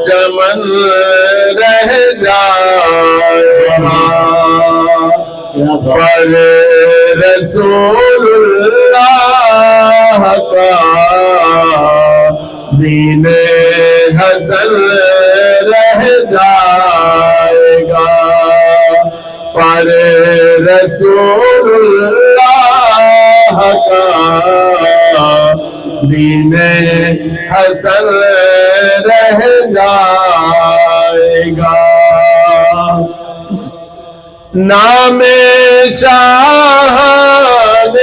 چمن رہ جائے گا پر رسول اللہ کا دین حسن رہ جائے گا پر رسول اللہ کا دین حسن رہ جائے گا نام شاہان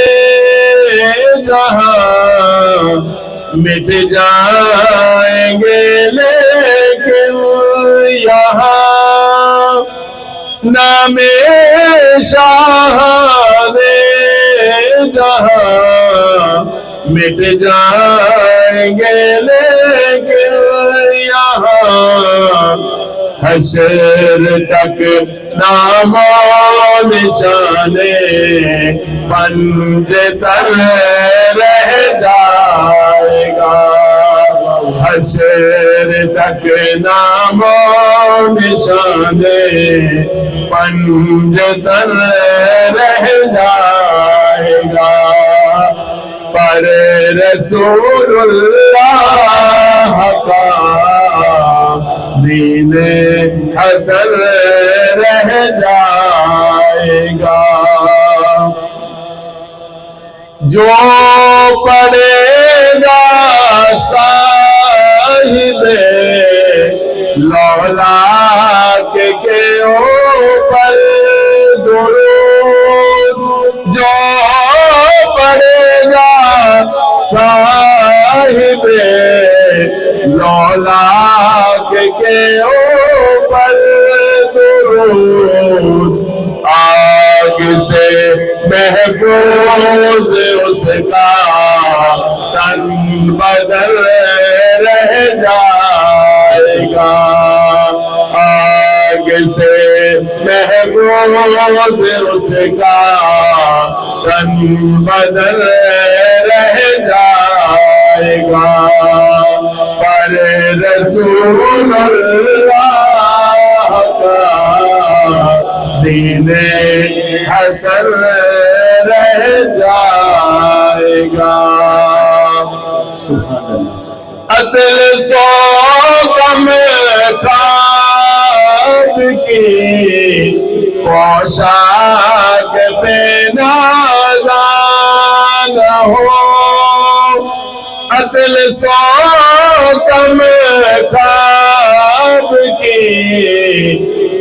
جہاں مٹ جائیں گے لیکن یہاں نام شاہان جہاں مٹ جائیں گے لیکن یہاں حشر تک نام و نشان پنج تر رہ جائے گا حشر تک نام و نشان پنج تر رہ جائے گا پر رسول اللہ کا دین حسن رہ جائے گا جو پڑے گا صاحب لولاک کے اوپر درود جو پڑے گا صاحب لولاک کے اوپر درود آگ سے محفوظ اس کا تن بدل رہ جائے گا آگ سے محفوظ اس کا تن بدل رہ جائے گا پر رسول اللہ کا دین حسن رہ جائے گا عدل سو کم خواب کی پوشاک پہ نازان ہو عدل سو کم خواب کی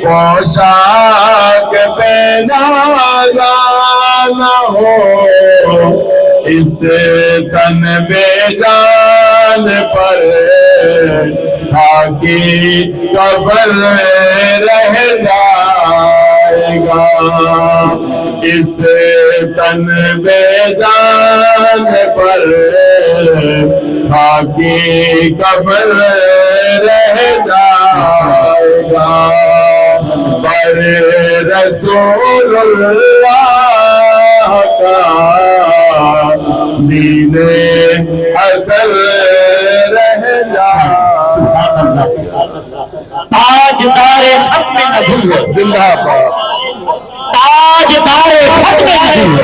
پوشاک پہ نازان ہو اس تن بے جان پر خاکی کفن رہ جائے گا اس تن بے جان پر خاکی کفن رہ جائے گا پر رسول اللہ کا دین حسن رہ جائے تاجدار ختم نبوت زندہ باد تاجدار ختم نبوت